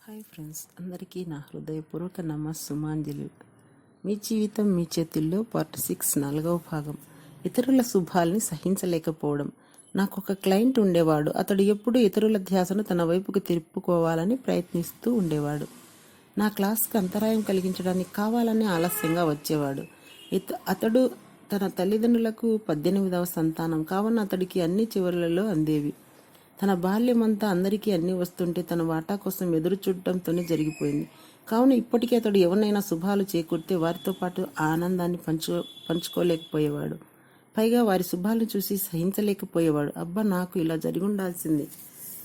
Hi friends, అందరికీ నా హృదయపూర్వక నమస్సుమాంజలి. మీ జీవితం మీ చేతుల్లో పార్ట్ 6 4వ భాగం. ఇతరుల శుభాల్ని సహించలేకపోవడం. నాకు ఒక క్లయింట్ ఉండేవాడు. అతడు ఎప్పుడూ ఇతరుల ధ్యాసను తన వైపుకు తిప్పుకోవాలని ప్రయత్నిస్తూ ఉండేవాడు. నా క్లాస్కి అంతరాయం కలిగించడానికి కావాలని ఆలస్యంగా వచ్చేవాడు. అతడు తన తల్లిదండ్రులకు 18వ సంతానం కావున అతడికి అన్ని చివరలలో అందేవి. తన బాల్యమంతా అందరికీ అన్నీ వస్తుంటే తన వాటా కోసం ఎదురు చూడటంతోనే జరిగిపోయింది. కావున ఇప్పటికీ అతడు ఎవరినైనా శుభాలు చేకూరితే వారితో పాటు ఆ ఆనందాన్ని పంచుకోలేకపోయేవాడు. పైగా వారి శుభాలను చూసి సహించలేకపోయేవాడు. అబ్బా, నాకు ఇలా జరిగుండాల్సింది,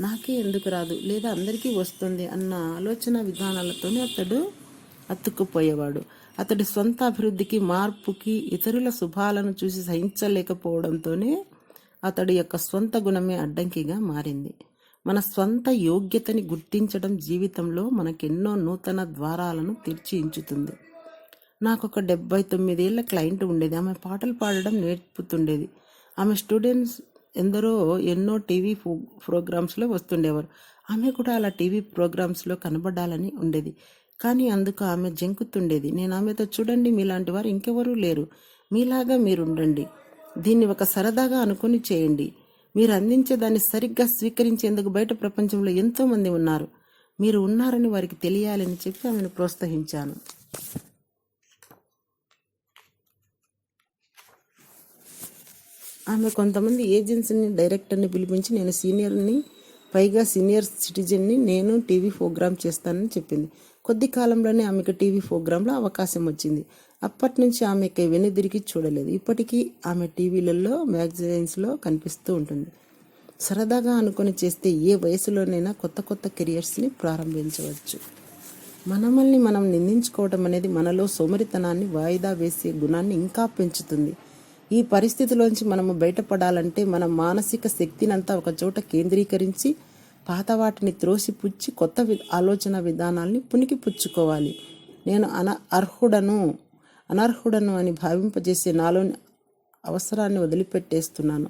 నాకే ఎందుకు రాదు, లేదా అందరికీ వస్తుంది అన్న ఆలోచన విధానాలతోనే అతడు అతుక్కుపోయేవాడు. అతడి సొంత అభివృద్ధికి, మార్పుకి ఇతరుల శుభాలను చూసి సహించలేకపోవడంతోనే అతడి యొక్క సొంత గుణమే అడ్డంకిగా మారింది. మన స్వంత యోగ్యతని గుర్తించడం జీవితంలో మనకెన్నో నూతన ద్వారాలను తెరిచి ఉంచుతుంది. నాకు ఒక 79 ఏళ్ల క్లయింట్ ఉండేది. ఆమె పాటలు పాడడం నేర్పుతుండేది. ఆమె స్టూడెంట్స్ ఎన్నో టీవీ ప్రోగ్రామ్స్లో వస్తుండేవారు. ఆమె కూడా అలా టీవీ ప్రోగ్రామ్స్లో కనబడాలని ఉండేది. కానీ అందుకు ఆమె జంకుతుండేది. నేను ఆమెతో, చూడండి, మీలాంటి వారు ఇంకెవరూ లేరు, మీలాగా మీరుండండి, దీన్ని ఒక సరదాగా అనుకుని చేయండి, మీరు అందించే దాన్ని సరిగ్గా స్వీకరించేందుకు బయట ప్రపంచంలో ఎంతో మంది ఉన్నారు, మీరు ఉన్నారని వారికి తెలియాలని చెప్పి ఆమెను ప్రోత్సహించాను. ఆమె కొంతమంది ఏజెన్సీని, డైరెక్టర్ని పిలిపించి, నేను సీనియర్ని, పైగా సీనియర్ సిటిజన్ని, నేను టీవీ ప్రోగ్రామ్ చేస్తానని చెప్పింది. కొద్ది కాలంలోనే ఆమెకు టీవీ ప్రోగ్రాంలో అవకాశం వచ్చింది. అప్పటి నుంచి ఆమెకి వెనుదిరిగి చూడలేదు. ఇప్పటికీ ఆమె టీవీలలో, మ్యాగజైన్స్లో కనిపిస్తూ ఉంటుంది. సరదాగా అనుకుని చేస్తే ఏ వయసులోనైనా కొత్త కొత్త కెరియర్స్ని ప్రారంభించవచ్చు. మనల్ని మనం నిందించుకోవడం అనేది మనలో సోమరితనాన్ని, వాయిదా వేసే గుణాన్ని ఇంకా పెంచుతుంది. ఈ పరిస్థితిలోంచి మనము బయటపడాలంటే మన మానసిక శక్తినంతా ఒక చోట కేంద్రీకరించి పాత వాటిని త్రోసిపుచ్చి కొత్త ఆలోచన విధానాల్ని పునికి పుచ్చుకోవాలి. నేను అనర్హుడను అని భావింపజేసే నాలోని అవసరాన్ని వదిలిపెట్టేస్తున్నాను.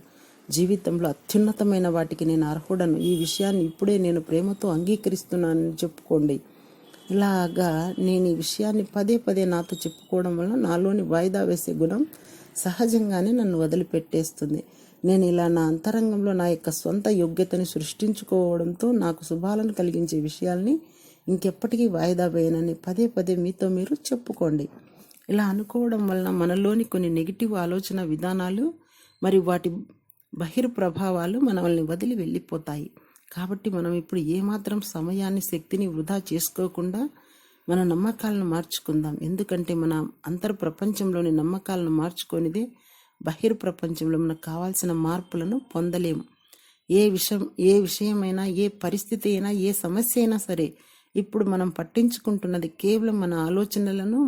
జీవితంలో అత్యున్నతమైన వాటికి నేను అర్హుడను, ఈ విషయాన్ని ఇప్పుడే నేను ప్రేమతో అంగీకరిస్తున్నానని చెప్పుకోండి. ఇలాగా నేను ఈ విషయాన్ని పదే పదే నాతో చెప్పుకోవడం వల్ల నాలోని వాయిదా వేసే గుణం సహజంగానే నన్ను వదిలిపెట్టేస్తుంది. నేను ఇలా నా అంతరంగంలో నా యొక్క సొంత యోగ్యతని సృష్టించుకోవడంతో నాకు శుభాలను కలిగించే విషయాల్ని ఇంకెప్పటికీ వాయిదా వేయనని పదే పదే మీతో మీరు చెప్పుకోండి. ఇలా అనుకోవడం వలన మనలోని కొన్ని నెగిటివ్ ఆలోచన విధానాలు మరి వాటి బహిర్ప్రభావాలు మనల్ని వదిలి వెళ్ళిపోతాయి. కాబట్టి మనం ఇప్పుడు ఏమాత్రం సమయాన్ని, శక్తిని వృధా చేసుకోకుండా మన నమ్మకాలను మార్చుకుందాం. ఎందుకంటే మన అంతర్ప్రపంచంలోని నమ్మకాలను మార్చుకొనిదే బహిర్ప్రపంచంలో మనకు కావాల్సిన మార్పులను పొందలేము. ఏ విషయమైనా, ఏ పరిస్థితి అయినా, ఏ సమస్య అయినా సరే ఇప్పుడు మనం పట్టించుకుంటున్నది కేవలం మన ఆలోచనలను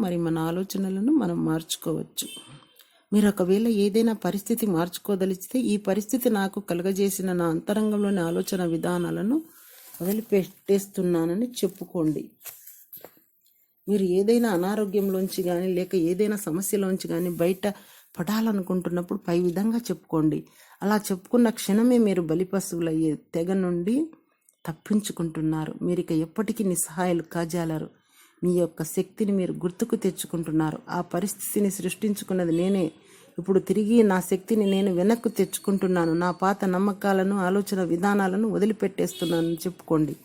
మనం మార్చుకోవచ్చు. మీరు ఒకవేళ ఏదైనా పరిస్థితి మార్చుకోదలిచితే, ఈ పరిస్థితి నాకు కలుగజేసిన నా అంతరంగంలోని ఆలోచన విధానాలను వదిలిపెట్టేస్తున్నానని చెప్పుకోండి. మీరు ఏదైనా అనారోగ్యంలోంచి కానీ, లేక ఏదైనా సమస్యలోంచి కానీ బయట పడాలనుకుంటున్నప్పుడు పై విధంగా చెప్పుకోండి. అలా చెప్పుకున్న క్షణమే మీరు బలిపశువులయ్యే తెగ నుండి తప్పించుకుంటున్నారు. మీరు ఇక ఎప్పటికీ నిస్సహాయాలు కాజాలరు. మీ యొక్క శక్తిని మీరు గుర్తుకు తెచ్చుకుంటున్నారు. ఆ పరిస్థితిని సృష్టించుకున్నది నేనే. ఇప్పుడు తిరిగి నా శక్తిని నేను వెనక్కు తెచ్చుకుంటున్నాను. నా పాత నమ్మకాలను, ఆలోచన విధానాలను వదిలిపెట్టేస్తున్నానని చెప్పుకోండి.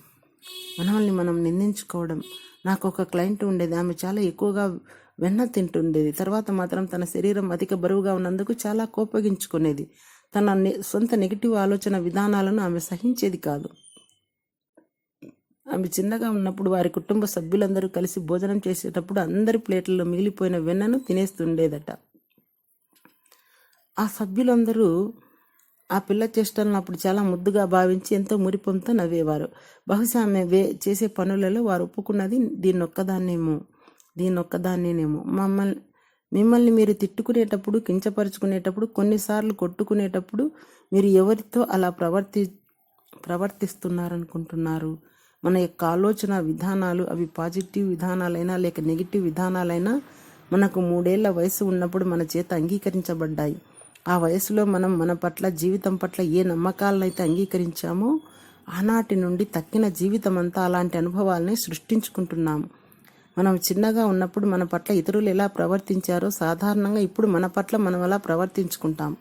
మనల్ని మనం నిందించుకోవడం. నాకు ఒక క్లయింట్ ఉండేది. ఆమె చాలా ఎక్కువగా వెన్న తింటుండేది. తర్వాత మాత్రం తన శరీరం అధిక బరువుగా ఉన్నందుకు చాలా కోపగించుకునేది. తన సొంత నెగిటివ్ ఆలోచన విధానాలను ఆమె సహించేది కాదు. ఆమె చిన్నగా ఉన్నప్పుడు వారి కుటుంబ సభ్యులందరూ కలిసి భోజనం చేసేటప్పుడు అందరి ప్లేట్లలో మిగిలిపోయిన వెన్నను తినేస్తుండేదట. ఆ సభ్యులందరూ ఆ పిల్ల చేష్టలను అప్పుడు చాలా ముద్దుగా భావించి ఎంతో మురిపంతో నవ్వేవారు. బహుశా ఆమె చేసే పనులలో వారు ఒప్పుకున్నది దీన్నొక్కదాన్నేనేమో. మిమ్మల్ని మీరు తిట్టుకునేటప్పుడు, కించపరుచుకునేటప్పుడు, కొన్నిసార్లు కొట్టుకునేటప్పుడు మీరు ఎవరితో అలా ప్రవర్తిస్తున్నారనుకుంటున్నారు? మన యొక్క ఆలోచన విధానాలు, అవి పాజిటివ్ విధానాలైనా లేక నెగిటివ్ విధానాలైనా, మనకు 3 ఏళ్ల వయసు ఉన్నప్పుడు మన చేత అంగీకరించబడ్డాయి. ఆ వయసులో మనం మన పట్ల, జీవితం పట్ల ఏ నమ్మకాలనైతే అంగీకరించామో ఆనాటి నుండి తక్కిన జీవితం అంతా అలాంటి అనుభవాల్ని సృష్టించుకుంటున్నాము. మనం చిన్నగా ఉన్నప్పుడు మన పట్ల ఇతరులు ఎలా ప్రవర్తించారో సాధారణంగా ఇప్పుడు మన పట్ల మనం అలా ప్రవర్తించుకుంటాం.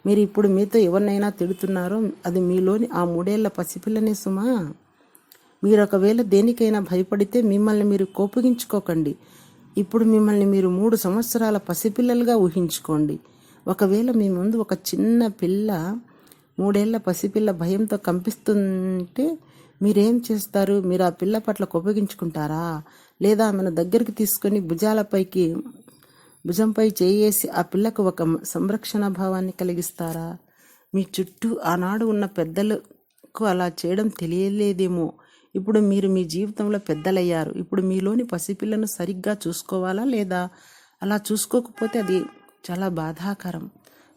మీరు ఇప్పుడు మీతో ఎవరినైనా తిడుతున్నారో అది మీలోని ఆ 3 ఏళ్ల పసిపిల్లనే సుమా. మీరు ఒకవేళ దేనికైనా భయపడితే మిమ్మల్ని మీరు కోపగించుకోకండి. ఇప్పుడు మిమ్మల్ని మీరు 3 సంవత్సరాల పసిపిల్లలుగా ఊహించుకోండి. ఒకవేళ మీ ముందు ఒక చిన్న పిల్ల 3 ఏళ్ల పసిపిల్ల భయంతో కంపిస్తుంటే మీరేం చేస్తారు? మీరు ఆ పిల్ల పట్ల కోపగించుకుంటారా? లేదా ఆమెను దగ్గరికి తీసుకొని భుజంపై చేయేసి ఆ పిల్లకు ఒక సంరక్షణ భావాన్ని కలిగిస్తారా? మీ చుట్టూ ఆనాడు ఉన్న పెద్దలకు అలా చేయడం తెలియలేదేమో. ఇప్పుడు మీరు మీ జీవితంలో పెద్దలయ్యారు. ఇప్పుడు మీలోని పసిపిల్లను సరిగ్గా చూసుకోవాలా లేదా? అలా చూసుకోకపోతే అది చాలా బాధాకరం.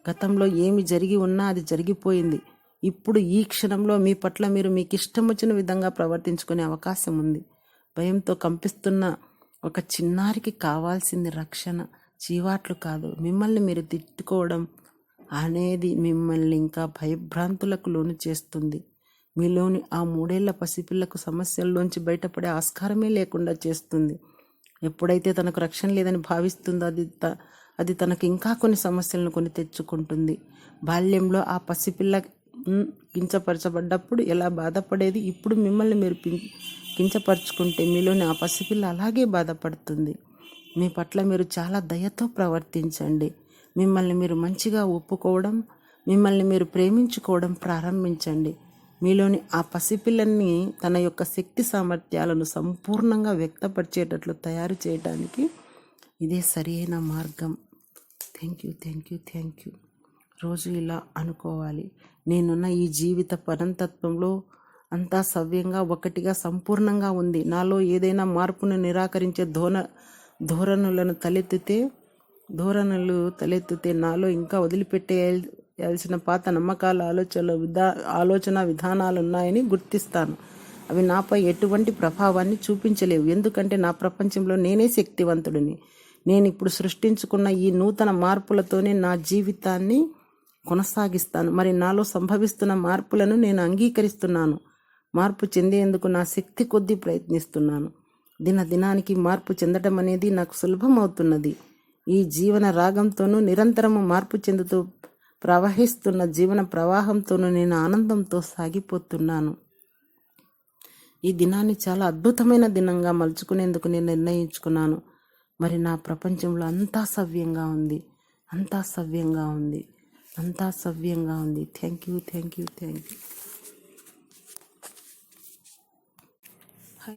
గతంలో ఏమి జరిగి ఉన్నా అది జరిగిపోయింది. ఇప్పుడు ఈ క్షణంలో మీ పట్ల మీరు మీకు ఇష్టం వచ్చిన విధంగా ప్రవర్తించుకునే అవకాశం ఉంది. భయంతో కంపిస్తున్న ఒక చిన్నారికి కావాల్సింది రక్షణ, చీవాట్లు కాదు. మిమ్మల్ని మీరు తిట్టుకోవడం అనేది మిమ్మల్ని ఇంకా భయభ్రాంతులకు లోను చేస్తుంది. మీలోని ఆ 3 ఏళ్ల పసిపిల్లకు సమస్యల్లోంచి బయటపడే ఆస్కారమే లేకుండా చేస్తుంది. ఎప్పుడైతే తనకు రక్షణ లేదని భావిస్తుందో అది తనకు ఇంకా కొన్ని సమస్యలను కొని తెచ్చుకుంటుంది. బాల్యంలో ఆ పసిపిల్ల కించపరచబడ్డప్పుడు ఎలా బాధపడేది, ఇప్పుడు మిమ్మల్ని మీరు కించపరుచుకుంటే మీలోని ఆ పసిపిల్ల అలాగే బాధపడుతుంది. మీ పట్ల మీరు చాలా దయతో ప్రవర్తించండి. మిమ్మల్ని మీరు మంచిగా ఒప్పుకోవడం, మిమ్మల్ని మీరు ప్రేమించుకోవడం ప్రారంభించండి. మీలోని ఆ పసిపిల్లని తన యొక్క శక్తి సామర్థ్యాలను సంపూర్ణంగా వ్యక్తపరిచేటట్లు తయారు చేయడానికి ఇదే సరైన మార్గం. Thank you. రోజు ఇలా అనుకోవాలి. నేనున్న ఈ జీవిత పరంతత్వంలో అంతా సవ్యంగా ఒకటిగా సంపూర్ణంగా ఉంది. నాలో ఏదైనా మార్పును నిరాకరించే ధోరణులు తలెత్తితే నాలో ఇంకా వదిలిపెట్టేయాల్సిన పాత నమ్మకాల ఆలోచన విధానాలు ఉన్నాయని గుర్తిస్తాను. అవి నాపై ఎటువంటి ప్రభావాన్ని చూపించలేవు. ఎందుకంటే నా ప్రపంచంలో నేనే శక్తివంతుడిని. నేను ఇప్పుడు సృష్టించుకున్న ఈ నూతన మార్పులతోనే నా జీవితాన్ని కొనసాగిస్తాను. మరి నాలో సంభవిస్తున్న మార్పులను నేను అంగీకరిస్తున్నాను. మార్పు చెందేందుకు నా శక్తి కొద్దీ ప్రయత్నిస్తున్నాను. దినానికి మార్పు చెందడం అనేది నాకు సులభమవుతున్నది. ఈ జీవన రాగంతోనూ నిరంతరము మార్పు చెందుతూ ప్రవహిస్తున్న జీవన ప్రవాహంతోనూ నేను ఆనందంతో సాగిపోతున్నాను. ఈ దినాన్ని చాలా అద్భుతమైన దినంగా మలుచుకునేందుకు నేను నిర్ణయించుకున్నాను. మరి నా ప్రపంచంలో అంతా సవ్యంగా ఉంది. Thank you.